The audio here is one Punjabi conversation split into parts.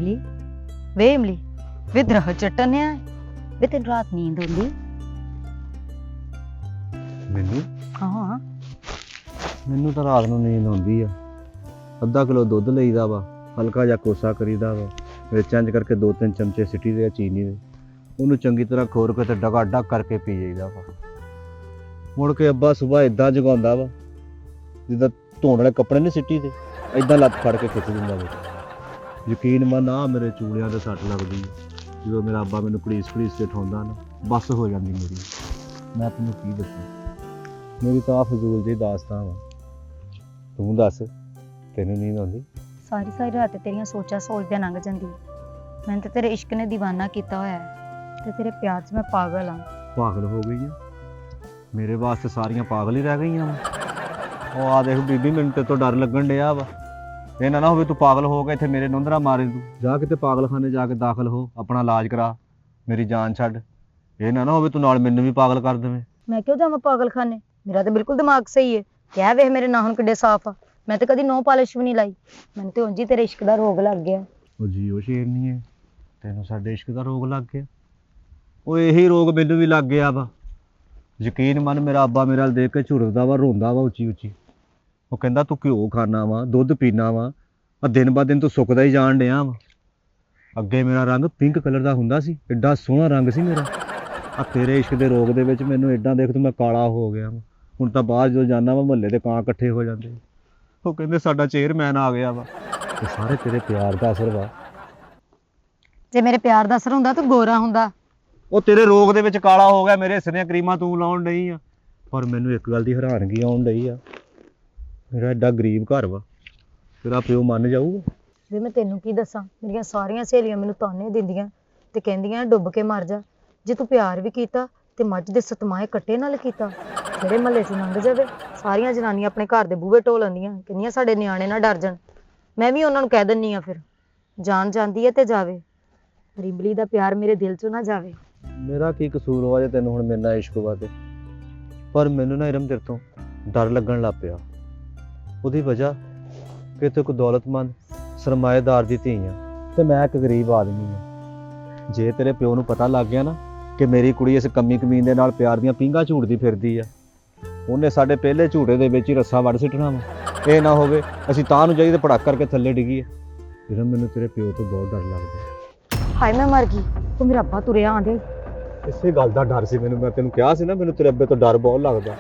इमली वे इमली वे दरह चट्टन है वे तेन रात नींद आती ਮੈਨੂੰ हाँ ਮੈਨੂੰ ਤਾਂ ਰਾਤ ਨੂੰ ਨੀਂਦ ਆਉਂਦੀ ਆ। ਅੱਧਾ ਕਿਲੋ ਦੁੱਧ ਲਈਦਾ ਵਾ, ਹਲਕਾ ਜਿਹਾ ਕੋਸਾ ਕਰੀਦਾ ਵਾ, ਵਿੱਚ ਇੰਝ ਕਰਕੇ 2-3 ਚਮਚੇ ਸਿੱਟੀ ਦੇ ਚੀਨੀ ਦੇ, ਉਹਨੂੰ ਚੰਗੀ ਤਰ੍ਹਾਂ ਖੋਰ ਕੇ ਤੇ ਡਗਾ ਡਗ ਕਰਕੇ ਪੀ ਜਾਈਦਾ ਵਾ। ਮੁੜ ਕੇ ਅੱਬਾ ਸੁਬਾਹ ਇਦਾਂ ਜਗਾਉਂਦਾ ਵਾ ਜਿੱਦਾਂ ਧੋਣ ਵਾਲੇ ਕੱਪੜੇ ਨਹੀਂ ਸਿੱਟੀ ਦੇ, ਇਦਾਂ ਲੱਤ ਫੜ ਕੇ ਖਿੱਚ ਦਿੰਦਾ ਵਿੱਚ। ਯਕੀਨ ਮੰਨ ਆ ਮੇਰੇ ਚੂੜਿਆਂ ਤੇ ਸੱਟ ਲੱਗਦੀ ਆ। ਜਦੋਂ ਮੇਰਾ ਅੱਬਾ ਮੈਨੂੰ ਪੁਲਿਸ ਕੇ ਉਠਾਉਂਦਾ ਨਾ, ਬੱਸ ਹੋ ਜਾਂਦੀ ਮੇਰੀ। ਮੈਂ ਤੈਨੂੰ ਕੀ ਦੱਸਾਂ, ਮੇਰੀ ਤਾਂ ਫਜ਼ੂਲ ਜਿਹੀ ਦਾਸਤਾਨ ਵਾ। ਤੂੰ ਦੱਸ, ਤੈਨੂੰ ਨੀਂਦ ਆਉਂਦੀ? सारी सारी रात तेरियां सोचा सोचदे लंघ जांदी। मैं तो तेरे इश्क ने दीवाना किया होया है ते तेरे प्यार च मैं पागल हाँ। ਪਾਗਲ ਹੋ ਗਈ ਆ? ਮੇਰੇ ਵਾਸਤੇ ਸਾਰੀਆਂ ਪਾਗਲ ਹੀ ਰਹਿ ਗਈਆਂ ਵਾ। ਉਹ ਆ ਦੇਖ ਬੀਬੀ, ਮੈਨੂੰ ਤੇ ਤੋਂ ਡਰ ਲੱਗਣ ਡਿਆ ਵਾ। ਇਹ ਨਾ ਹੋਵੇ ਤੂੰ ਪਾਗਲ ਹੋ ਕੇ ਇੱਥੇ ਮੇਰੇ ਨੁੰਦਰਾ ਮਾਰੇ ਤੂੰ। ਜਾ ਕਿਤੇ ਪਾਗਲਖਾਨੇ ਜਾ ਕੇ ਦਾਖਲ ਹੋ, ਆਪਣਾ ਇਲਾਜ ਕਰਾ, ਮੇਰੀ ਜਾਨ ਛੱਡ। ਇਹ ਨਾ ਹੋਵੇ ਤੂੰ ਨਾਲ ਮੈਨੂੰ ਵੀ ਪਾਗਲ ਕਰ ਦੇਵੇਂ। मैं क्यों जावां पागलखाने? मेरा तो बिल्कुल दिमाग सही है। क्या वेख मेरे नाखून किड्डे साफ आ। मैं तो कदी नो पॉलिश भी नहीं लाई। मैंने तो उंज ही तेरे इश्क दा रोग लग गया। ਉਹ ਜੀਓ ਸ਼ੇਰਨੀ ਹੈ, ਤੈਨੂੰ ਸਾਡੇ ਇਸ਼ਕ ਦਾ ਰੋਗ ਲੱਗ ਗਿਆ। ਉਹ ਇਹੀ ਰੋਗ ਮੈਨੂੰ ਵੀ ਲੱਗ ਗਿਆ ਵਾ। ਯਕੀਨ ਮੰਨ, ਮੇਰਾ ਅੱਬਾ ਮੇਰੇ ਵੱਲ ਦੇਖ ਕੇ ਝੁਰਦਾ ਵਾ, ਰੋਂਦਾ ਵਾ ਉੱਚੀ ਉੱਚੀ। ਉਹ ਕਹਿੰਦਾ ਤੂੰ ਘਿਓ ਖਾਣਾ ਵਾ, ਦੁੱਧ ਪੀਣਾ ਵਾ, ਆ ਦਿਨ ਬਾ ਦਿਨ ਤੂੰ ਸੁੱਕਦਾ ਹੀ ਜਾਣ ਡਿਆ ਵਾ। ਅੱਗੇ ਮੇਰਾ ਰੰਗ ਪਿੰਕ ਕਲਰ ਦਾ ਹੁੰਦਾ ਸੀ, ਐਡਾ ਸੋਹਣਾ ਰੰਗ ਸੀ ਮੇਰਾ। ਆ ਤੇਰੇ ਇਸ਼ਕ ਦੇ ਰੋਗ ਦੇ ਵਿੱਚ ਮੈਨੂੰ ਐਡਾ ਦੇਖ ਤੂੰ ਮੈਂ ਕਾਲਾ ਹੋ ਗਿਆ ਵਾ। ਹੁਣ ਤਾਂ ਬਾਹਰ ਜਦੋਂ ਜਾਂਦਾ ਵਾ, ਮੁਹੱਲੇ ਦੇ ਕਾਂ ਇਕੱਠੇ ਹੋ ਜਾਂਦੇ। ਉਹ ਕਹਿੰਦੇ ਸਾਡਾ ਚੇਅਰਮੈਨ ਆ ਗਿਆ ਵਾ। ਤੇ ਸਾਰੇ ਤੇਰੇ ਪਿਆਰ ਦਾ ਅਸਰ ਵਾ। जे मेरे प्यार दा असर हुंदा तो गोरा हुंदा। ਉਹ ਤੇਰੇ ਰੋਗ ਦੇ ਵਿੱਚ ਕਾਲਾ ਹੋ ਗਿਆ। ਮੇਰੇ ਹਿੱਸੇ ਦੀਆਂ ਕਰੀਮਾਂ ਤੂੰ ਲਾਉਣ ਡਈ ਆ। ਪਰ ਮੈਨੂੰ ਇੱਕ ਗੱਲ ਦੀ ਹੈਰਾਨਗੀ ਆਉਣ ਡਈ ਆ, ਮੇਰਾ ਐਡਾ ਗਰੀਬ ਘਰ ਵਾ, ਤੇਰਾ ਪਿਓ ਮੰਨ ਜਾਊਗਾ? ਵੇ मैं तेनू की दसां, मेरियां सारियां सहेलियां मैनू ताने दिंदियां ते कहंदियां डुੱਬ के मर जा। जे तू प्यार भी कीता ते मੱਝ ਦੇ ਸਤਮਾਏ ਕੱਟੇ ਨਾਲ ਕੀਤਾ। ਜਿਹੜੇ ਮਹੱਲੇ 'ਚ ਲੰਘ ਜਾਵੇ, ਸਾਰੀਆਂ ਜਨਾਨੀਆਂ ਆਪਣੇ ਘਰ ਦੇ ਬੂਹੇ ਢੋ ਲੈਂਦੀਆਂ, ਕਹਿੰਦੀਆਂ ਸਾਡੇ ਨਿਆਣੇ ਨਾ ਡਰ ਜਾਣ। ਮੈਂ ਵੀ ਉਹਨਾਂ ਨੂੰ ਕਹਿ ਦਿੰਨੀ ਆ, ਫਿਰ ਜਾਨ ਜਾਂਦੀ ਹੈ ਤੇ ਜਾਵੇ, ਰਿੰਬਲੀ ਦਾ ਪਿਆਰ ਮੇਰੇ ਦਿਲ 'ਚੋਂ ਨਾ ਜਾਵੇ। ਮੇਰਾ ਕੀ ਕਸੂਰ ਵਾ ਜੇ ਤੈਨੂੰ ਹੁਣ ਮੇਰੇ ਨਾਲ ਇਸ਼ਕ ਵਾ ਤੇ? ਪਰ ਮੈਨੂੰ ਨਾ ਇਰਮ ਤੇਰੇ ਤੋਂ ਡਰ ਲੱਗਣ ਲੱਗ ਪਿਆ। ਉਹਦੀ ਵਜ੍ਹਾ ਕਿ ਤੂੰ ਇੱਕ ਦੌਲਤਮੰਦ ਸਰਮਾਏਦਾਰ ਦੀ ਧੀ ਆ ਤੇ ਮੈਂ ਇੱਕ ਗਰੀਬ ਆਦਮੀ ਆ। ਜੇ ਤੇਰੇ ਪਿਓ ਨੂੰ ਪਤਾ ਲੱਗ ਗਿਆ ਨਾ ਕਿ ਮੇਰੀ ਕੁੜੀ ਇਸ ਕੰਮੀ ਕਮੀਨ ਦੇ ਨਾਲ ਪਿਆਰ ਦੀਆਂ ਪੀਂਘਾਂ ਝੂਟਦੀ ਫਿਰਦੀ ਆ, ਉਹਨੇ ਸਾਡੇ ਪਹਿਲੇ ਝੂਟੇ ਦੇ ਵਿੱਚ ਹੀ ਰੱਸਾ ਵੜ ਸਿੱਟਣਾ ਵਾ। ਇਹ ਨਾ ਹੋਵੇ ਅਸੀਂ ਤਾਂ ਨੂੰ ਜਾਈਏ ਤੇ ਪੜਾਕ ਕਰਕੇ ਥੱਲੇ ਡਿੱਗੀਏ। ਇਰਮ ਮੈਨੂੰ ਤੇਰੇ ਪਿਓ ਤੋਂ ਬਹੁਤ ਡਰ ਲੱਗਦਾ। ਹਾਏ ਮੈਂ ਮਰ ਗਈ, ਉਹ ਮੇਰਾ ਅੱਬਾ ਤੁਰਿਆ ਆਂਦੇ। ਇਸੇ ਗੱਲ ਦਾ ਡਰ ਸੀ ਮੈਨੂੰ। ਮੈਂ ਤੈਨੂੰ ਕਿਹਾ ਸੀ ਨਾ, ਮੈਨੂੰ ਤੇਰੇ ਅੱਬੇ ਤੋਂ ਡਰ ਬਹੁਤ ਲੱਗਦਾ।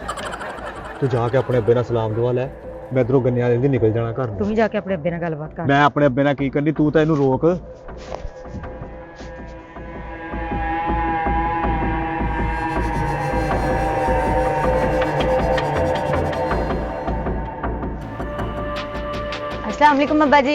ਤੂੰ ਜਾ ਕੇ ਆਪਣੇ ਅੱਬੇ ਨਾਲ ਸਲਾਮ ਦੁਆ ਲੈ, ਮੈਂ ਇੱਧਰੋਂ ਗੰਨਿਆਂ ਦੇ ਨਿਕਲ ਜਾਣਾ ਘਰ ਤੂੰ ਨੂੰ। ਵੀ ਜਾ ਕੇ ਆਪਣੇ ਅੱਬੇ ਨਾਲ ਗੱਲਬਾਤ ਕਰ। ਮੈਂ ਆਪਣੇ ਅੱਬੇ ਨਾਲ ਕੀ ਕਰਨੀ, ਤੂੰ ਤਾਂ ਇਹਨੂੰ ਰੋਕ। अस्सलाम वालेकुम अब्बा जी।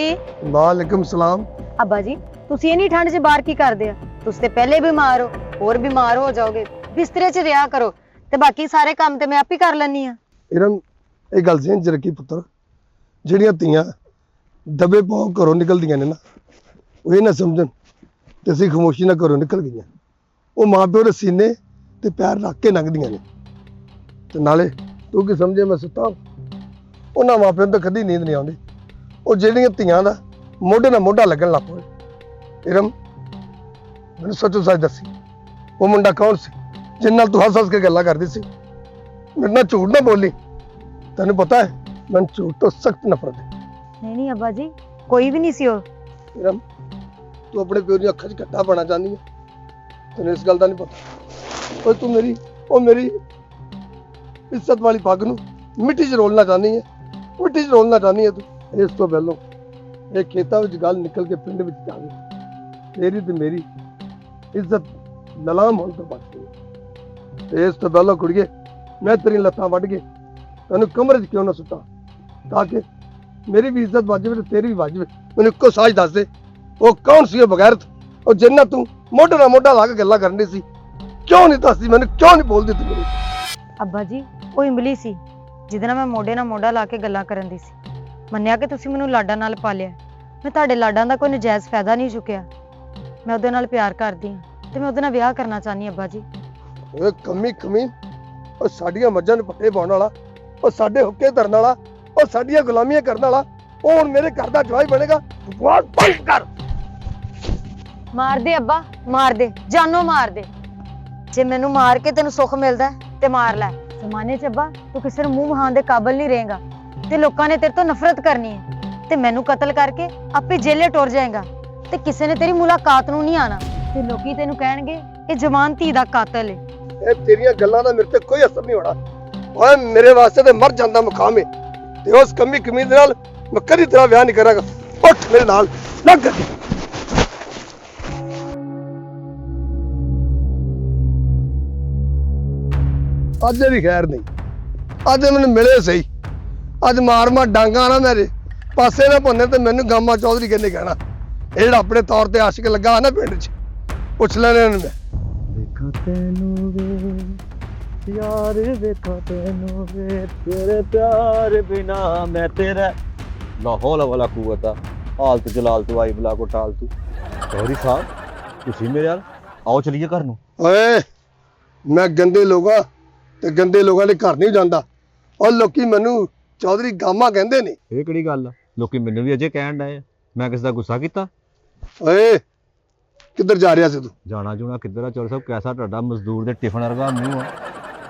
वालेकुम सलाम। अब्बा जी ਤੁਸੀਂ ਇੰਨੀ ਠੰਡ 'ਚ ਬਾਹਰ ਕੀ ਕਰਦੇ ਆ? ਤੁਸੀਂ ਤੇ ਪਹਿਲੇ ਬਿਮਾਰ ਹੋ, ਹੋਰ ਬਿਮਾਰ ਹੋ ਜਾਓਗੇ। ਬਿਸਤਰੇ 'ਚ ਰਿਹਾ ਕਰੋ ਤੇ ਬਾਕੀ ਸਾਰੇ ਕੰਮ ਤੇ ਮੈਂ ਆਪ ਹੀ ਕਰ ਲੈਣੀ ਆ। ਇਰਮ, ਇਹ ਗੱਲ ਜ਼ਿਹਨ 'ਚ ਰੱਖੀ ਪੁੱਤਰ, ਜਿਹੜੀਆਂ ਧੀਆਂ ਦਬੇ ਪਾਉ ਘਰੋਂ ਨਿਕਲਦੀਆਂ ਨੇ ਨਾ, ਉਹ ਇਹ ਨਾ ਸਮਝਣ ਤੇ ਅਸੀਂ ਖਾਮੋਸ਼ੀ ਨਾਲ ਘਰੋਂ ਨਿਕਲ ਗਈਆਂ। ਉਹ ਮਾਂ ਪਿਓ ਦੇ ਸੀਨੇ ਤੇ ਪੈਰ ਰੱਖ ਕੇ ਲੰਘਦੀਆਂ ਨੇ। ਤੇ ਨਾਲੇ ਤੂੰ ਕੀ ਸਮਝੇ ਮੈਂ ਸੁੱਤਾ? ਉਹਨਾਂ ਮਾਂ ਪਿਓ ਨੂੰ ਤਾਂ ਕਦੀ ਨੀਂਦ ਨਹੀਂ ਆਉਂਦੀ। ਉਹ ਜਿਹੜੀਆਂ ਧੀਆਂ ਦਾ ਮੋਢੇ ਨਾਲ ਮੋਢਾ ਲੱਗਣ ਲੱਗ ਪਏ। ਇਰਮ, ਮੈਨੂੰ ਸੱਚੋ ਸੱਚ ਦੱਸੀ, ਉਹ ਮੁੰਡਾ ਕੌਣ ਸੀ ਜਿਸ ਨਾਲ ਤੂੰ ਹੱਸ ਹੱਸ ਕੇ ਗੱਲਾਂ ਕਰਦੀ ਸੀ? ਮੇਰੇ ਨਾਲ ਝੂਠ ਨਾ ਬੋਲੀ। ਤੈਨੂੰ ਪਤਾ ਹੈ ਮੈਨੂੰ ਝੂਠ ਤੋਂ ਸਖਤ ਨਫ਼ਰਤ ਹੈ। ਨਹੀਂ ਨਹੀਂ ਅੱਬਾ ਜੀ, ਕੋਈ ਵੀ ਨਹੀਂ ਸੀ ਉਹ। ਇਰਮ, ਤੂੰ ਆਪਣੇ ਪਿਓ ਦੀਆਂ ਅੱਖਾਂ 'ਚ ਘੱਟਾ ਪਾਉਣਾ ਚਾਹੁੰਦੀ ਹੈ। ਤੈਨੂੰ ਇਸ ਗੱਲ ਦਾ ਨਹੀਂ ਪਤਾ। ਤੂੰ ਮੇਰੀ ਇੱਜ਼ਤ ਵਾਲੀ ਪੱਗ ਨੂੰ ਮਿੱਟੀ 'ਚ ਰੋਲਣਾ ਚਾਹੁੰਦੀ ਹੈ। ਮਿੱਟੀ 'ਚ ਰੋਲਣਾ ਚਾਹੁੰਦੀ ਹੈ ਤੂੰ। ਇਸ ਤੋਂ ਪਹਿਲਾਂ ਇਹ ਖੇਤਾਂ ਵਿੱਚ ਗੱਲ ਨਿਕਲ ਕੇ ਪਿੰਡ ਵਿੱਚ ਜਾਵੇ, ਤੇਰੀ ਤੇ ਮੇਰੀ ਇੱਜ਼ਤ ਨਲਾਮ ਹੋਣ ਤੋਂ ਬਚਦੀ ਹੈ। ਤੇ ਇਸ ਤੋਂ ਪਹਿਲਾਂ ਕੁੜੀਏ, ਮੈਂ ਤੇਰੀਆਂ ਲੱਤਾਂ ਵੱਢ ਕੇ ਤੈਨੂੰ ਕਮਰੇ 'ਚ ਕਿਉਂ ਨਾ ਸੁੱਟਾਂ, ਤਾਂ ਕਿ ਮੇਰੀ ਵੀ ਇੱਜ਼ਤ ਵੱਜ ਜਾਵੇ ਤੇ ਤੇਰੀ ਵੀ ਵੱਜ ਜਾਵੇ। ਮੈਨੂੰ ਇੱਕੋ ਸਾਜ ਦੱਸ ਦੇ, ਉਹ ਕੌਣ ਸੀ ਉਹ ਬਗੈਰਤ, ਉਹ ਜਿੰਨਾ ਤੂੰ ਮੋਢੇ ਨਾਲ ਮੋਢਾ ਲਾ ਕੇ ਗੱਲਾਂ ਕਰਨੀ ਸੀ? ਕਿਉਂ ਨਹੀਂ ਦੱਸਦੀ ਮੈਨੂੰ? ਕਿਉਂ ਨਹੀਂ ਬੋਲਦੀ ਤੂੰ ਮੈਨੂੰ? ਅੱਬਾ ਜੀ, ਉਹ ਇਮਲੀ ਸੀ ਜਿਹਦੇ ਨਾਲ ਮੈਂ ਮੋਢੇ ਨਾਲ ਮੋਢਾ ਲਾ ਕੇ ਗੱਲਾਂ ਕਰਨ ਦੀ ਸੀ। ਮੰਨਿਆ ਕਿ ਤੁਸੀਂ ਮੈਨੂੰ ਲਾਡਾਂ ਨਾਲ ਪਾਲਿਆ, ਮੈਂ ਤੁਹਾਡੇ ਲਾਡਾਂ ਦਾ ਕੋਈ ਨਜਾਇਜ਼ ਫਾਇਦਾ ਨਹੀਂ ਚੁੱਕਿਆ। ਮੈਂ ਉਹਦੇ ਨਾਲ ਪਿਆਰ ਕਰਦੀ ਹਾਂ ਤੇ ਮੈਂ ਉਹਦੇ ਨਾਲ ਵਿਆਹ ਕਰਨਾ ਚਾਹੁੰਦੀ ਅੱਬਾ ਜੀ। ਓਏ ਕਮੀ, ਉਹ ਸਾਡੀਆਂ ਮੱਝਾਂ ਨੂੰ ਪੱਠੇ ਪਾਉਣ ਵਾਲਾ, ਉਹ ਸਾਡੇ ਹੁੱਕੇ ਧਰਨ ਵਾਲਾ, ਉਹ ਸਾਡੀਆਂ ਗੁਲਾਮੀਆਂ ਕਰਨ ਵਾਲਾ, ਉਹ ਹੁਣ ਮੇਰੇ ਘਰ ਦਾ ਜਵਾਈ ਬਣੇਗਾ? ਬਕਵਾਸ ਬੰਦ ਕਰ। ਮਾਰ ਦੇ ਅੱਬਾ, ਮਾਰ ਦੇ, ਜਾਨੋਂ ਮਾਰ ਦੇ। ਜੇ ਮੈਨੂੰ ਮਾਰ ਕੇ ਤੈਨੂੰ ਸੁੱਖ ਮਿਲਦਾ ਤੇ ਮਾਰ ਲੈ। ਜ਼ਮਾਨੇ 'ਚ ਅੱਬਾ ਤੂੰ ਕਿਸੇ ਨੂੰ ਮੂੰਹ ਵਹਾਉਣ ਦੇ ਕਾਬਿਲ ਨਹੀਂ ਰਹੇਗਾ ਤੇ ਲੋਕਾਂ ਨੇ ਤੇਰੇ ਤੋਂ ਨਫ਼ਰਤ ਕਰਨੀ ਹੈ ਤੇ ਮੈਨੂੰ ਕਤਲ ਕਰਕੇ ਆਪੇ ਜੇਲੇ ਟੁਰ ਜਾਏਗਾ ਤੇ ਕਿਸੇ ਨੇ ਤੇਰੀ ਮੁਲਾਕਾਤ ਨੂੰ ਨਹੀਂ ਆਣਾ ਤੇ ਲੋਕੀ ਤੈਨੂੰ ਕਹਿਣਗੇ ਇਹ ਜਵਾਨ ਧੀ ਦਾ ਕਾਤਲ ਹੈ। ਇਹ ਤੇਰੀਆਂ ਗੱਲਾਂ ਦਾ ਮੇਰੇ ਤੇ ਕੋਈ ਅਸਰ ਨਹੀਂ ਹੋਣਾ। ਓਏ ਮੇਰੇ ਵਾਸਤੇ ਤੇ ਮਰ ਜਾਂਦਾ ਮੁਕਾਮ ਹੈ ਤੇ ਉਸ ਕਮੀ ਕਮੀਜ਼ ਨਾਲ ਮੈਂ ਕਦੀ ਤੇਰਾ ਵਿਆਹ ਨਹੀਂ ਕਰਾਂਗਾ। ਉੱਠ ਮੇਰੇ ਨਾਲ ਲੱਗ ਗੱਡੀ। ਅੱਜ ਵੀ ਖੈਰ ਨਹੀਂ, ਅੱਜ ਮੈਨੂੰ ਮਿਲੇ ਸਹੀ। ਅੱਜ ਮਾਰ ਡਾਂਗਾ ਨਾ ਮੇਰੇ ਪਾਸੇ ਨਾ ਭੰਨੇ ਤੇ ਮੈਨੂੰ ਗਾਮਾ ਚੌਧਰੀ ਕਹਿੰਦੇ ਕਹਿਣਾ। ਇਹ ਜਿਹੜਾ ਆਪਣੇ ਤੌਰ ਤੇ ਆਸ਼ਿਕ ਲੱਗਾ ਨਾ ਪਿੰਡ 'ਚ, ਪੁੱਛ ਲੈਣੇ ਉਹਨੂੰ ਮੈਂ। ਵੇਖਾਂ ਤੈਨੂੰ ਵੇ ਯਾਰ, ਵੇਖਾਂ ਤੈਨੂੰ ਵੇ, ਤੇਰੇ ਪਿਆਰ ਬਿਨਾ ਮੈਂ ਤੇਰਾ ਲਾ ਹੌਲ ਵਾਲਾ ਕੂਵਤ ਆ ਹਾਲਤ ਜਲਾਲ ਤੂੰ ਆਈ ਬਲਾ ਕੋ ਟਾਲ ਤੂੰ। ਚੌਧਰੀ ਸਾਹਿਬ ਤੁਸੀਂ ਮੇਰੇ ਯਾਰ ਆਓ ਚਲੀਏ ਘਰ ਨੂੰ। ਓਏ ਮੈਂ ਗੰਦੇ ਲੋਕਾਂ ਤੇ ਗੰਦੇ ਲੋਕਾਂ ਦੇ ਘਰ ਨਹੀਂ ਜਾਂਦਾ। ਔਰ ਲੋਕੀ ਮੈਨੂੰ ਚੌਧਰੀ ਗਾਮਾ ਕਹਿੰਦੇ ਨੇ। ਇਹ ਕਿਹੜੀ ਗੱਲ ਆ? ਲੋਕੀ ਮੈਨੂੰ ਵੀ ਅਜੇ ਕਹਿਣ ਡਏ ਆ। ਮੈਂ ਕਿਸ ਦਾ ਗੁੱਸਾ ਕੀਤਾ? ਓਏ ਕਿੱਧਰ ਜਾ ਰਿਹਾ ਸੀ ਤੂੰ? ਜਾਣਾ ਜੂਣਾ ਕਿੱਧਰ ਆ ਚੌਧਰੀ ਸਾਹਿਬ? ਕੈਸਾ ਤੁਹਾਡਾ ਮਜ਼ਦੂਰ ਦੇ ਟਿਫਨ ਵਰਗਾ ਮੂੰਹ ਆ।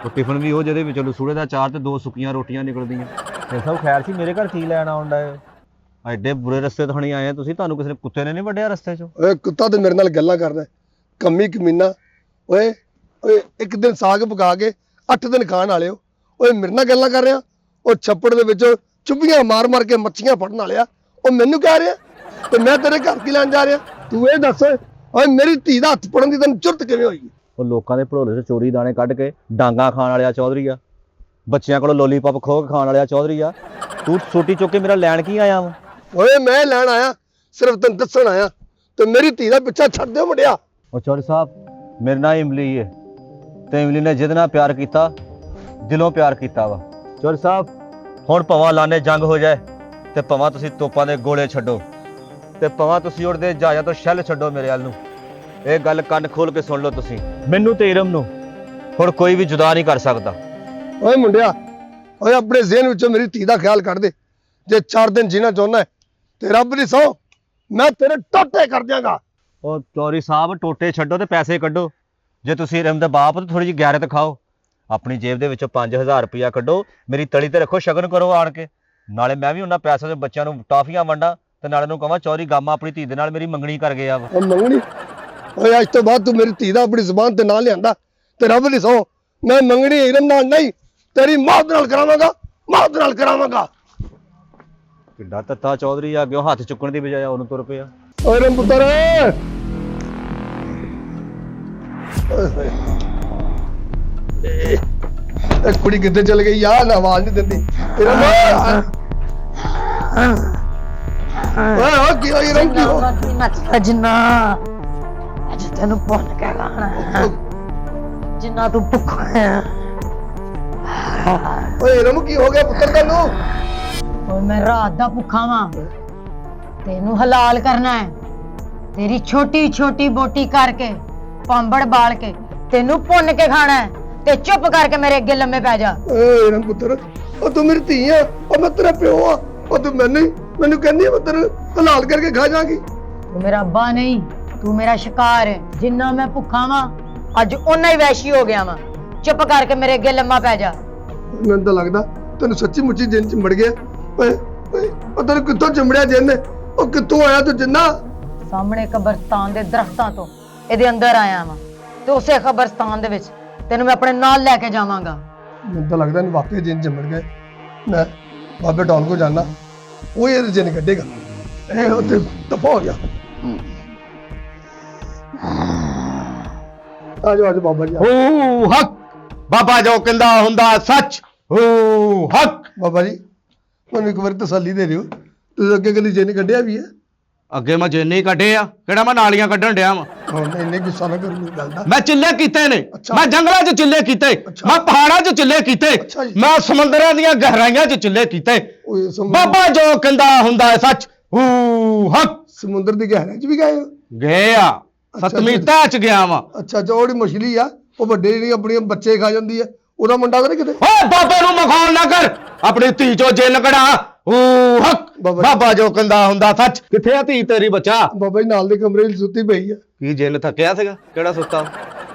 ਉਹ ਟਿਫਨ ਵੀ ਉਹ ਜਿਹਦੇ ਵਿੱਚ ਲਸੂੜੇ ਦਾ ਚਾਰ ਤੇ 2 ਸੁੱਕੀਆਂ ਰੋਟੀਆਂ ਨਿਕਲਦੀਆਂ। ਇਹ ਸਭ ਖੈਰ ਸੀ, ਮੇਰੇ ਘਰ ਕੀ ਲੈਣ ਆਉਣ ਡਏ? ਐਡੇ ਬੁਰੇ ਰਸਤੇ ਤੋਂ ਨਹੀਂ ਆਏ ਤੁਸੀਂ। ਤੁਹਾਨੂੰ ਕਿਸੇ ਨੇ ਕੁੱਤੇ ਨੇ ਨਹੀਂ ਵੱਢਿਆ ਰਸਤੇ 'ਚੋਂ? ਓਏ ਕੁੱਤਾ ਤੇ ਮੇਰੇ ਨਾਲ ਗੱਲਾਂ ਕਰਦਾ, ਕੰਮੀ ਕਮੀਨਾ। ਓਏ ਓਏ ਇੱਕ ਦਿਨ ਸਾਗ ਪਕਾ ਕੇ 8 ਦਿਨ ਖਾਣ ਵਾਲੇ ਹੋ। ਓਏ ਮੇਰੇ ਨਾਲ ਗੱਲਾਂ ਕਰ ਰਿਹਾ? ਉਹ ਛੱਪੜ ਦੇ ਵਿੱਚ ਚੁੱਭੀਆਂ ਮਾਰ ਮਾਰ ਕੇ ਮੱਛੀਆਂ ਫੜਨ ਵਾਲਿਆ ਉਹ ਮੈਨੂੰ ਕਹਿ ਰਿਹਾ ਤੇ ਮੈਂ ਤੇਰੇ ਘਰ ਕੀ ਲੈਣ ਜਾ ਰਿਹਾ? ਤੂੰ ਇਹ ਦੱਸ ਓਏ ਮੇਰੀ ਧੀ ਦਾ ਹੱਥ ਪੜਨ ਦੀ ਤੈਨੂੰ ਜ਼ਰੂਰਤ ਕਿਵੇਂ ਹੋਈ? ਉਹ ਲੋਕਾਂ ਦੇ ਭੜੋਲੇ 'ਚ ਚੋਰੀ ਦਾਣੇ ਕੱਢ ਕੇ ਡਾਂਗਾ ਖਾਣ ਵਾਲਿਆ ਚੌਧਰੀ ਆ। ਬੱਚਿਆਂ ਕੋਲੋਂ ਲੋਲੀਪੌਪ ਖੋਹ ਕੇ ਖਾਣ ਵਾਲਿਆ ਚੌਧਰੀ ਆ। ਤੂੰ ਸੋਟੀ ਚੁੱਕ ਕੇ ਮੇਰਾ ਲੈਣ ਕੀ ਆਇਆ ਵਾ? ਓਏ ਮੈਂ ਲੈਣ ਆਇਆ, ਸਿਰਫ ਤੈਨੂੰ ਦੱਸਣ ਆਇਆ ਤੇ ਮੇਰੀ ਧੀ ਦਾ ਪਿੱਛਾ ਛੱਡ ਦਿਓ ਮੁੰਡਿਆ। ਉਹ ਚੌਧਰੀ ਸਾਹਿਬ ਮੇਰੇ ਨਾਲ ਇਮਲੀ ਹੈ ਤੇ ਇਮਲੀ ਨੇ ਜਿਹਦੇ ਨਾਲ ਪਿਆਰ ਕੀਤਾ ਦਿਲੋਂ ਪਿਆਰ ਕੀਤਾ ਵਾ। ਚੌਧਰੀ ਸਾਹਿਬ ਹੁਣ ਭਵਾਂ ਲਾਨੇ ਜੰਗ ਹੋ ਜਾਏ ਤੇ ਭਵਾਂ ਤੁਸੀਂ ਤੋਪਾਂ ਦੇ ਗੋਲੇ ਛੱਡੋ ਤੇ ਭਵਾਂ ਤੁਸੀਂ ਉੜਦੇ ਜਹਾਜ਼ਾਂ ਤੋਂ ਸ਼ੈਲ ਛੱਡੋ ਮੇਰੇ ਵੱਲ ਨੂੰ। ਇਹ ਗੱਲ ਕੰਨ ਖੋਲ ਕੇ ਸੁਣ ਲਓ ਤੁਸੀਂ। ਮੈਨੂੰ ਤੇ ਇਰਮ ਨੂੰ ਹੁਣ ਕੋਈ ਵੀ ਜੁਦਾ ਨਹੀਂ ਕਰ ਸਕਦਾ। ਓਏ ਮੁੰਡਿਆ, ਓਏ ਆਪਣੇ ਜ਼ਿਹਨ ਵਿੱਚੋਂ ਮੇਰੀ ਧੀ ਦਾ ਖਿਆਲ ਕੱਢ ਦੇ। ਜੇ 4 ਦਿਨ ਜੀਣਾ ਚਾਹੁੰਦਾ ਹੈ ਤੇ ਰੱਬ ਦੀ ਸਹੁੰ ਮੈਂ ਤੇਰੇ ਟੋਟੇ ਕਰ ਦਿਆਂਗਾ। ਉਹ ਚੌਧਰੀ ਸਾਹਿਬ ਟੋਟੇ ਛੱਡੋ ਤੇ ਪੈਸੇ ਕੱਢੋ। ਜੇ ਤੁਸੀਂ ਇਰਮ ਦੇ ਬਾਪ ਤਾਂ ਥੋੜੀ ਜਿਹੀ ਗੈਰਤ ਖਾਓ। ਆਪਣੀ ਜੇਬ ਦੇ ਵਿੱਚੋਂ 5000 ਰੁਪਇਆ ਕੱਢੋ, ਮੇਰੀ ਤਲੀ ਤੇ ਰੱਖੋ, ਸ਼ਗਨ ਕਰੋ ਆਣ ਕੇ। ਨਾਲੇ ਮੈਂ ਵੀ ਉਹਨਾਂ ਪੈਸੇ ਦੇ ਬੱਚਿਆਂ ਨੂੰ ਟਾਫੀਆਂ ਵੰਡਾਂ ਤੇ ਨਾਲੇ ਨੂੰ ਕਹਾਂ ਚੌਧਰੀ ਗਾਮਾ ਆਪਣੀ ਧੀ ਦੇ ਨਾਲ ਮੇਰੀ ਮੰਗਣੀ ਕਰ ਗਿਆ ਵਾ। ਉਹ ਮੰਗਣੀ? ਓਏ ਅੱਜ ਤੋਂ ਬਾਅਦ ਤੂੰ ਮੇਰੀ ਧੀ ਦਾ ਆਪਣੀ ਜ਼ੁਬਾਨ ਤੇ ਨਾਂ ਲਿਆਂਦਾ ਤੇ ਰੱਬ ਦੀ ਸਹੁੰ ਮੈਂ ਮੰਗਣੀ ਇਲਮ ਨਾਲ ਨਹੀਂ ਤੇਰੀ ਮੌਤ ਨਾਲ ਕਰਾਵਾਂਗਾ, ਮੌਤ ਨਾਲ ਕਰਾਵਾਂਗਾ। ਕਿੱਡਾ ਤੱਤਾ ਚੌਧਰੀ ਆ, ਅੱਗੇ ਹੱਥ ਚੁੱਕਣ ਦੀ ਬਜਾਏ ਉਹਨੂੰ ਤੁਰ ਪਿਆ। ਓਏ ਰੇ ਪੁੱਤਰ, ਓਏ ਹੋਏ। ਇਹ ਕੁੜੀ ਕਿੱਥੇ ਚਲ ਗਈ ਯਾਰ? ਆਵਾਜ਼ ਨਹੀਂ ਦਿੰਦੀ। ਤੇਰਾ ਓਏ ਕੀ ਹੋਈ? ਰੰਗ ਕੀ ਹੋ? ਅਜਨਾ ਅੱਜ ਤੈਨੂੰ ਭੁੱਲ ਕੇ ਖਾਣਾ ਜਿੰਨਾ ਤੂੰ ਭੁੱਖਾ ਹੈ। ਓਏ ਰਮ ਕੀ ਹੋ ਗਿਆ ਪੁੱਤਰ ਤੈਨੂੰ? ਓਏ ਮੈਂ ਰਾਤ ਦਾ ਭੁੱਖਾ ਵਾਂ, ਤੈਨੂੰ ਹਲਾਲ ਕਰਨਾ ਹੈ। ਤੇਰੀ ਛੋਟੀ ਛੋਟੀ ਬੋਟੀ ਕਰਕੇ ਪਾਂਬੜ ਬਾਲ ਕੇ ਤੈਨੂੰ ਭੁੰਨ ਕੇ ਖਾਣਾ ਹੈ ਤੇ ਚੁੱਪ ਕਰਕੇ ਮੇਰੇ ਅੱਗੇ ਲੰਮੇ ਪੈ ਜਾ। ਓਏ ਰਮ ਪੁੱਤਰ, ਉਹ ਤੂੰ ਮੇਰੀ ਧੀ ਆ, ਉਹ ਮੈਂ ਤੇਰਾ ਪਿਓ ਆ, ਉਹ ਤੂੰ ਮੈਨੂੰ ਕਹਿੰਦੀ ਮੈਂ ਤੈਨੂੰ ਹਲਾਲ ਕਰਕੇ ਖਾ ਜਾਵਾਂਗੀ। ਤੂੰ ਮੇਰਾ ਅੱਬਾ ਨਹੀਂ, ਤੂੰ ਮੇਰਾ ਸ਼ਿਕਾਰ ਹੈ। ਜਿੰਨਾ ਮੈਂ ਭੁੱਖਾ ਵਾਂ ਅੱਜ ਓਨਾ ਹੀ ਵੈਸ਼ੀ ਹੋ ਗਿਆ ਵਾਂ। ਚੁੱਪ ਕਰਕੇ ਮੇਰੇ ਅੱਗੇ ਲੰਮਾ ਪੈ ਜਾ। ਮੈਨੂੰ ਤਾਂ ਲੱਗਦਾ ਤੈਨੂੰ ਸੱਚੀ ਮੁੱਚੀ ਜਿੰਨ ਚਿੰਬੜ ਗਿਆ। ਓਏ ਓਏ ਉਹ ਤੈਨੂੰ ਕਿੱਥੋਂ ਚਿੰਬੜਿਆ ਜਿੰਨ? ਉਹ ਕਿੱਥੋਂ ਆਇਆ ਤੂੰ ਜਿੰਨਾ? ਸਾਹਮਣੇ ਕਬਰਸਤਾਨ ਦੇ ਦਰਖਤਾਂ ਤੋਂ ਇਹਦੇ ਅੰਦਰ ਆਇਆ ਵਾਂ ਤੇ ਉਸੇ ਕਬਰਸਤਾਨ ਦੇ ਵਿੱਚ ਤੈਨੂੰ ਮੈਂ ਆਪਣੇ ਨਾਲ ਲੈ ਕੇ ਜਾਵਾਂਗਾ। ਮੈਨੂੰ ਤਾਂ ਲੱਗਦਾ ਇਹਨੂੰ ਵਾਕਈ ਜਿੰਨ ਚਿੰਬੜ ਗਏ। ਮੈਂ ਬਾਬੇ ਡੌਲ ਕੋ ਜਾਣਾ, ਉਹ ਇਹ ਜਿੰਨ ਕੱਢੇਗਾ। ਇਹ ਉੱਥੇ ਦਫਾ ਹੋ ਗਿਆ। ਆ ਜਾਓ ਬਾਬਾ ਜੀ। ਹੂ ਹੱਕ ਬਾਬਾ ਜੋ ਕਹਿੰਦਾ ਹੁੰਦਾ ਸੱਚ। ਹੂ ਹੱਕ। ਬਾਬਾ ਜੀ ਮੈਨੂੰ ਇੱਕ ਵਾਰ ਤਸੱਲੀ ਦੇ ਦਿਓ, ਤੁਸੀਂ ਅੱਗੇ ਕਦੀ ਜਿੰਨ ਕੱਢਿਆ ਵੀ ਹੈ? ਅੱਗੇ ਮੈਂ ਜਿੰਨੇ ਕੱਢੇ ਆ, ਕਿਹੜਾ ਮੈਂ ਨਾਲੀਆਂ ਕੱਢਣ ਡਿਆ ਵਾਂ? ਹੁਣ ਇੰਨੇ ਗੁੱਸਾ ਨਾ ਕਰੋ ਮੇਰੀ ਗੱਲ ਦਾ। ਮੈਂ ਚਿੱਲੇ ਕੀਤੇ ਨੇ, ਅੱਛਾ। ਮੈਂ ਜੰਗਲਾਂ 'ਚ ਚਿੱਲੇ ਕੀਤੇ, ਅੱਛਾ। ਮੈਂ ਪਹਾੜਾਂ 'ਚ ਚਿੱਲੇ ਕੀਤੇ, ਅੱਛਾ ਜੀ। ਮੈਂ ਸਮੁੰਦਰਾਂ ਦੀਆਂ ਗਹਿਰਾਈਆਂ 'ਚ ਚਿੱਲੇ ਕੀਤੇ। ਓਏ ਬਾਬਾ ਜੋ ਕਹਿੰਦਾ ਹੁੰਦਾ ਹੈ ਸੱਚ। ਹੂ ਹੱਕ। ਸਮੁੰਦਰ ਦੀ ਗਹਿਰਾਈ 'ਚ ਵੀ ਗਏ ਹੋ? ਗਏ ਆ, ਅੱਛਾ, ਸਤਵੀਂ ਤਹਿ 'ਚ ਗਿਆ ਵਾਂ। ਅੱਛਾ ਅੱਛਾ, ਉਹ ਜਿਹੜੀ ਮਛਲੀ ਆ ਉਹ ਵੱਡੇ ਜਿਹੜੀ ਆਪਣੀਆਂ ਬੱਚੇ ਖਾ ਜਾਂਦੀ ਹੈ, ਉਹਦਾ ਮੁੰਡਾ ਤਾਂ ਨਹੀਂ ਕਿਤੇ? ਓਏ ਬਾਬੇ ਨੂੰ ਮਖੌਲ ਨਾ ਕਰ, ਆਪਣੀ ਧੀ ਚੋਂ ਜਿੰਨ ਕਢਾ। ਓ ਹੱਕ ਬਾਬਾ ਜੋ ਕਹਿੰਦਾ ਹੁੰਦਾ ਸੱਚ। ਕਿੱਥੇ ਆ ਧੀ ਤੇਰੀ ਬੱਚਾ? ਬਾਬਾ ਜੀ ਨਾਲ ਦੇ ਕਮਰੇ 'ਚ ਸੁੱਤੀ ਪਈ ਆ। ਕੀ ਜਿੰਨ ਥੱਕਿਆ ਸੀਗਾ? ਕਿਹੜਾ ਸੁੱਤਾ?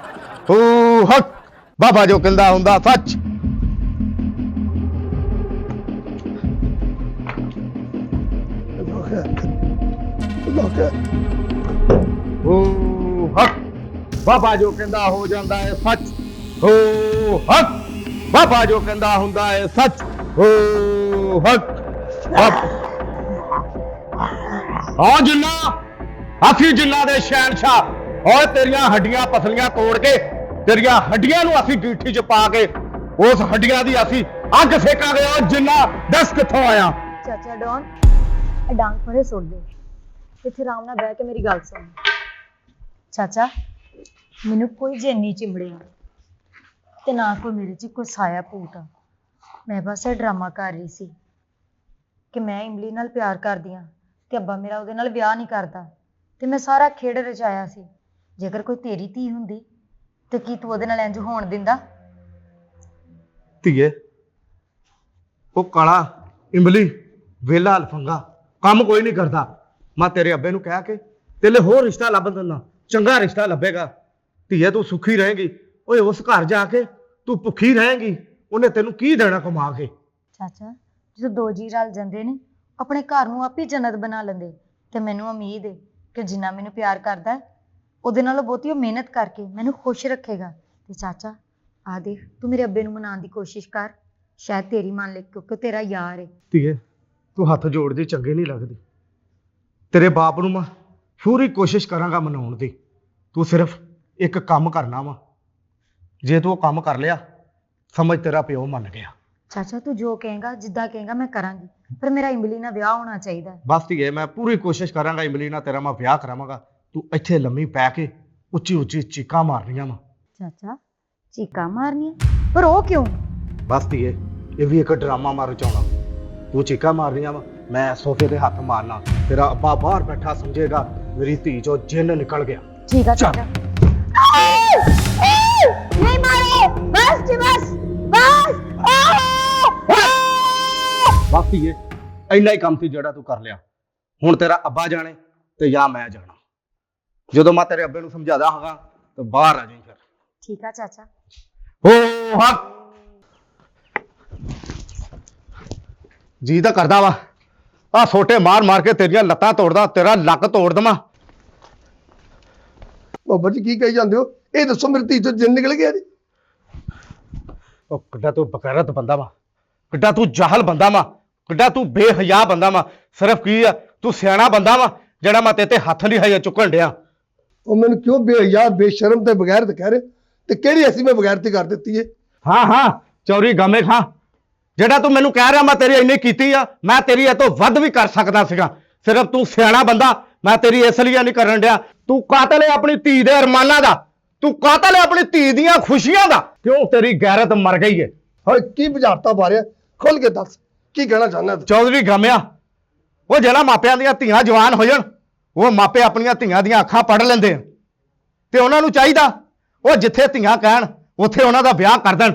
ਓ ਹੱਕ ਬਾਬਾ ਜੋ ਕਹਿੰਦਾ ਹੁੰਦਾ ਸੱਚ। ਓ ਹੱਕ ਬਾਬਾ ਜੋ ਕਹਿੰਦਾ ਹੋ ਜਾਂਦਾ ਹੈ ਸੱਚ। ਓ ਹੱਕ ਬਾਬਾ ਜੋ ਕਹਿੰਦਾ ਹੁੰਦਾ ਹੈ ਸੱਚ। ਓ ਹੱਕ ਆ ਜਿੰਨਾ ਅਸੀਂ ਜਿੰਨਾ ਦੇ ਸ਼ਹਿਨशाह। ਓਏ ਤੇਰੀਆਂ ਹੱਡੀਆਂ ਪਸਲੀਆਂ ਤੋੜ ਕੇ ਤੇਰੀਆਂ ਹੱਡੀਆਂ ਨੂੰ ਅਸੀਂ ਗੀਠੀ 'ਚ ਪਾ ਕੇ ਉਸ ਹੱਡੀਆਂ ਦੀ ਅਸੀਂ ਅੱਗ ਸੇਕਾਂਗੇ। ਓ ਜਿੰਨਾ ਦੱਸ ਕਿੱਥੋਂ ਆਇਆ? ਚਾਚਾ ਡੌਨ, ਇਹ ਡਾਂਗ ਪਰੇ ਸੁੱਟ ਦੇ, ਇੱਥੇ ਆਰਾਮ ਨਾਲ ਬਹਿ ਕੇ ਮੇਰੀ ਗੱਲ ਸੁਣ। ਚਾਚਾ, ਮੈਨੂੰ ਕੋਈ ਜੈਨੀ ਚਿੰਬੜਿਆ ਤੇ ਨਾ ਕੋਈ ਮੇਰੇ 'ਚ ਕੋਈ ਸਾਇਆ ਭੂਤ ਆ। ਮੈਂ ਬਸ ਇਹ ਡਰਾਮਾ ਕਰ ਰਹੀ ਸੀ ਕਿ ਮੈਂ ਇਮਲੀ ਨਾਲ ਪਿਆਰ ਕਰਦੀ ਹਾਂ ਤੇ ਅੱਬਾ ਮੇਰਾ ਉਹਦੇ ਨਾਲ ਵਿਆਹ ਨਹੀਂ ਕਰਦਾ, ਤੇ ਮੈਂ ਸਾਰਾ ਖੇਡ ਰਚਾਇਆ ਸੀ। ਜੇਕਰ ਕੋਈ ਤੇਰੀ ਧੀ ਹੁੰਦੀ ਤੇ ਕੀ ਤੂੰ ਉਹਦੇ ਨਾਲ ਇੰਜ ਹੋਣ ਦਿੰਦਾ? ਧੀਏ, ਉਹ ਕਾਲਾ ਇਮਲੀ ਵੇਲਾ ਲਫੰਗਾ ਕੰਮ ਕੋਈ ਨਹੀਂ ਕਰਦਾ। ਮੈਂ ਤੇਰੇ ਅੱਬੇ ਨੂੰ ਕਹਿ ਕੇ ਤੇਲੇ ਹੋਰ ਰਿਸ਼ਤਾ ਲੱਭ ਦਿੰਦਾ, ਚੰਗਾ ਰਿਸ਼ਤਾ ਲੱਭੇਗਾ। ਧੀਏ ਤੂੰ ਸੁਖੀ ਰਹੇਗੀ। ਓਏ ਉਸ ਘਰ ਜਾ ਕੇ ਤੂੰ ਭੁੱਖੀ ਰਹੇਗੀ, ਉਹਨੇ ਤੈਨੂੰ ਕੀ ਦੇਣਾ ਕਮਾ ਕੇ? ਚਾਚਾ, ਜਦੋਂ ਦੋ ਜੀ ਰਲ ਜਾਂਦੇ ਨੇ ਆਪਣੇ ਘਰ ਨੂੰ ਆਪ ਹੀ ਜੰਨਤ ਬਣਾ ਲੈਂਦੇ, ਤੇ ਮੈਨੂੰ ਉਮੀਦ ਹੈ ਕਿ ਜਿੰਨਾ ਮੈਨੂੰ ਪਿਆਰ ਕਰਦਾ ਉਹਦੇ ਨਾਲੋਂ ਬਹੁਤੀ ਉਹ ਮਿਹਨਤ ਕਰਕੇ ਮੈਨੂੰ ਖੁਸ਼ ਰੱਖੇਗਾ। ਤੇ ਚਾਚਾ ਆ ਦੇਖ, ਤੂੰ ਮੇਰੇ ਅੱਬੇ ਨੂੰ ਮਨਾਉਣ ਦੀ ਕੋਸ਼ਿਸ਼ ਕਰ, ਸ਼ਾਇਦ ਤੇਰੀ ਮੰਨ ਲੈ, ਕਿਉਂਕਿ ਤੇਰਾ ਯਾਰ ਹੈ। ਧੀਏ ਤੂੰ ਹੱਥ ਜੋੜਦੀ ਚੰਗੇ ਨਹੀਂ ਲੱਗਦੀ। ਤੇਰੇ ਬਾਪ ਨੂੰ ਮੈਂ ਪੂਰੀ ਕੋਸ਼ਿਸ਼ ਕਰਾਂਗਾ ਮਨਾਉਣ ਦੀ। ਤੂੰ ਸਿਰਫ ਇੱਕ ਕੰਮ ਕਰਨਾ ਵਾ, ਜੇ ਤੂੰ ਉਹ ਕੰਮ ਕਰ ਲਿਆ ਸਮਝ ਤੇਰਾ ਪਿਓ ਮੰਨ ਗਿਆ। ਚਾਚਾ ਤੂੰ ਜੋ ਕਹੇਗਾ, ਜਿੱਦਾਂ ਕਹੇਗਾ ਮੈਂ ਕਰਾਂਗੀ, ਪਰ ਮੇਰਾ ਇਮਲੀ ਨਾਲ ਵਿਆਹ ਹੋਣਾ ਚਾਹੀਦਾ। ਬਸ ਧੀਏ ਮੈਂ ਪੂਰੀ ਕੋਸ਼ਿਸ਼ ਕਰਾਂਗਾ ਇਮਲੀ ਨਾਲ ਤੇਰਾ ਮੈਂ ਵਿਆਹ ਕਰਾਵਾਂਗਾ। ਤੂੰ ਇੱਥੇ ਲੰਮੀ ਪੈ ਕੇ ਉੱਚੀ ਉੱਚੀ ਚੀਕਾਂ ਮਾਰਨੀਆਂ ਵਾ। ਚਾਚਾ ਚੀਕਾਂ ਮਾਰਨੀਆਂ? ਪਰ ਉਹ ਕਿਉਂ? ਬਸ ਧੀਏ ਇਹ ਵੀ ਇੱਕ ਡਰਾਮਾ ਮਾਰ ਚਾਉਣਾ। ਤੂੰ ਚੀਕਾਂ ਮਾਰਨੀਆਂ ਵਾ, ਮੈਂ ਸੋਫੇ ਤੇ ਹੱਥ ਮਾਰਨਾ, ਤੇਰਾ ਅੱਬਾ ਬਾਹਰ ਬੈਠਾ ਸਮਝੇਗਾ ਮੇਰੀ ਧੀ ਚੋਂ ਜਿੰਨ ਨਿਕਲ ਗਿਆ। ਠੀਕ ਆ ਚਾਚਾ। ਨਹੀਂ ਮਾਰੇ, ਬਸ ਜੀ ਬਸ ਬਸ। ਬਸ ਧੀਏ ਇੰਨਾ ਹੀ ਕੰਮ ਸੀ ਜਿਹੜਾ ਤੂੰ ਕਰ ਲਿਆ। ਹੁਣ ਤੇਰਾ ਅੱਬਾ ਜਾਣੇ ਤੇ ਜਾਂ ਮੈਂ ਜਾਣਾ। ਜਦੋਂ ਮੈਂ ਤੇਰੇ ਅੱਬੇ ਨੂੰ ਸਮਝਾਦਾ ਹਾਂਗਾ ਤਾਂ ਬਾਹਰ ਆ ਜਾਈਂ ਫਿਰ। ਠੀਕ ਆ ਚਾਚਾ। ਹੋ ਹੱਕ ਜੀ ਤਾਂ ਕਰਦਾ ਵਾ ਆ ਛੋਟੇ ਮਾਰ ਮਾਰ ਕੇ ਤੇਰੀਆਂ ਲੱਤਾਂ ਤੋੜਦਾ, ਤੇਰਾ ਲੱਕ ਤੋੜ ਦਵਾਂ। ਬਾਬਾ ਜੀ ਕੀ ਕਹੀ ਜਾਂਦੇ ਹੋ? ਇਹ ਦੱਸੋ ਮੇਰੀ ਧੀ ਚੋਂ ਜਿੰਨ ਨਿਕਲ ਗਿਆ ਜੀ? ਉਹ ਕਿੱਡਾ ਤੂੰ ਬਗੈਰਤ ਬੰਦਾ ਵਾ, ਕਿੱਡਾ ਤੂੰ ਜਾਹਲ ਬੰਦਾ ਵਾ, ਕਿੱਡਾ ਤੂੰ ਬੇਹਯਾ ਬੰਦਾ ਵਾ। ਸਿਰਫ ਕੀ ਆ, ਤੂੰ ਸਿਆਣਾ ਬੰਦਾ ਵਾ ਜਿਹੜਾ ਮੈਂ ਤੇਤੇ ਹੱਥ ਨਹੀਂ ਹਜੇ ਚੁੱਕਣ ਡਿਆ। ਉਹ ਮੈਨੂੰ ਕਿਉਂ ਬੇਹਯਾ ਬੇਸ਼ਰਮ ਤੇ ਬਗੈਰਤ ਕਹਿ ਰਹੇ? ਤੇ ਕਿਹੜੀ ਐਸੀ ਮੈਂ ਬਗੈਰਤੀ ਕਰ ਦਿੱਤੀ ਹੈ? ਹਾਂ ਚੌਰੀ ਗਾਮੇ ਖਾਂ, ਜਿਹੜਾ ਤੂੰ ਮੈਨੂੰ ਕਹਿ ਰਿਹਾ ਮੈਂ ਤੇਰੀ ਇੰਨੀ ਕੀਤੀ ਆ, ਮੈਂ ਤੇਰੀ ਇਹ ਤੋਂ ਵੱਧ ਵੀ ਕਰ ਸਕਦਾ ਸੀਗਾ। ਸਿਰਫ ਤੂੰ ਸਿਆਣਾ ਬੰਦਾ, ਮੈਂ ਤੇਰੀ ਇਸ ਲਈ ਨਹੀਂ ਕਰਨ ਡਿਆ। ਤੂੰ ਕਾਤਲ ਹੈ ਆਪਣੀ ਧੀ ਦੇ ਅਰਮਾਨਾਂ ਦਾ, ਤੂੰ ਕਾਤਲ ਹੈ ਆਪਣੀ ਧੀ ਦੀਆਂ ਖੁਸ਼ੀਆਂ ਦਾ। ਕਿਉਂ ਤੇਰੀ ਗੈਰਤ ਮਰ ਗਈ ਹੈ। ਹਾਂ ਕੀ ਬੁਝਾਰਤਾ ਮਾਰਿਆ? ਖੁੱਲ ਕੇ ਦੱਸ ਕੀ ਕਹਿਣਾ ਚਾਹੁੰਦਾ ਤੂੰ? ਚੌਧਰੀ ਗਾਮਿਆ, ਉਹ ਜਿਹੜਾ ਮਾਪਿਆਂ ਦੀਆਂ ਧੀਆਂ ਜਵਾਨ ਹੋ ਜਾਣ, ਉਹ ਮਾਪੇ ਆਪਣੀਆਂ ਧੀਆਂ ਦੀਆਂ ਅੱਖਾਂ ਪੜ੍ਹ ਲੈਂਦੇ ਆ, ਤੇ ਉਹਨਾਂ ਨੂੰ ਚਾਹੀਦਾ ਉਹ ਜਿੱਥੇ ਧੀਆਂ ਕਹਿਣ ਉੱਥੇ ਉਹਨਾਂ ਦਾ ਵਿਆਹ ਕਰ ਦੇਣ,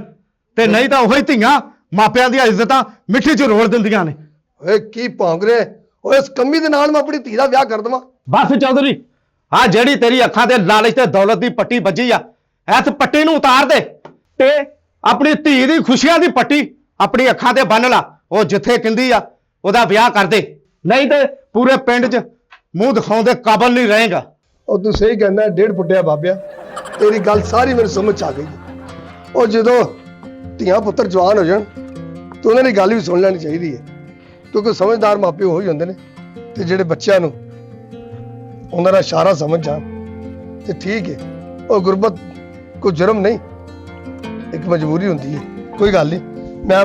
ਤੇ ਨਹੀਂ ਤਾਂ ਉਹੀ ਧੀਆਂ ਮਾਪਿਆਂ ਦੀਆਂ ਇੱਜ਼ਤਾਂ ਮਿੱਟੀ 'ਚ ਰੋਲ ਦਿੰਦੀਆਂ ਨੇ। ਓਏ ਕੀ ਭੌਂਕ ਰਿਹਾ? ਓਏ ਇਸ ਕੰਮੀ ਦੇ ਨਾਲ ਮੈਂ ਆਪਣੀ ਧੀ ਦਾ ਵਿਆਹ ਕਰ ਦੇਵਾਂ? ਬਸ ਚੌਧਰੀ, ਆ ਜਿਹੜੀ ਤੇਰੀ ਅੱਖਾਂ ਤੇ ਲਾਲਚ ਤੇ ਦੌਲਤ ਦੀ ਪੱਟੀ ਵੱਜੀ ਆ, ਇਸ ਪੱਟੀ ਨੂੰ ਉਤਾਰ ਦੇ ਤੇ ਆਪਣੀ ਧੀ ਦੀ ਖੁਸ਼ੀਆਂ ਦੀ ਪੱਟੀ ਆਪਣੀ ਅੱਖਾਂ ਤੇ ਬੰਨ ਲਾ। ਉਹ ਜਿੱਥੇ ਕਹਿੰਦੀ ਆ ਉਹਦਾ ਵਿਆਹ ਕਰ ਦੇ, ਨਹੀਂ ਤੇ ਪੂਰੇ ਪਿੰਡ 'ਚ ਮੂੰਹ ਦਿਖਾਉਣ ਦੇ ਕਾਬਲ ਨਹੀਂ ਰਹੇਗਾ। ਉਹ ਤੂੰ ਸਹੀ ਕਹਿੰਦਾ, ਡੇਢ ਫੁੱਟਿਆ ਬਾਬਿਆ, ਤੇਰੀ ਗੱਲ ਸਾਰੀ ਮੈਨੂੰ ਸਮਝ ਆ ਗਈ। ਉਹ ਜਦੋਂ ਧੀਆਂ ਪੁੱਤਰ ਜਵਾਨ ਹੋ ਜਾਣ ਤਾਂ ਉਹਨਾਂ ਦੀ ਗੱਲ ਵੀ ਸੁਣ ਲੈਣੀ ਚਾਹੀਦੀ ਹੈ, ਕਿਉਂਕਿ ਸਮਝਦਾਰ ਮਾਪੇ ਉਹੀ ਹੁੰਦੇ ਨੇ ਤੇ ਜਿਹੜੇ ਬੱਚਿਆਂ ਨੂੰ ਉਹਨਾਂ ਦਾ ਇਸ਼ਾਰਾ ਸਮਝ ਜਾਣ। ਤੇ ਠੀਕ ਹੈ, ਉਹ ਗੁਰਬਤ ਕੋਈ ਜੁਰਮ ਨਹੀਂ, ਇੱਕ ਮਜਬੂਰੀ ਹੁੰਦੀ ਹੈ। ਕੋਈ ਗੱਲ ਨਹੀਂ, ਮੈਂ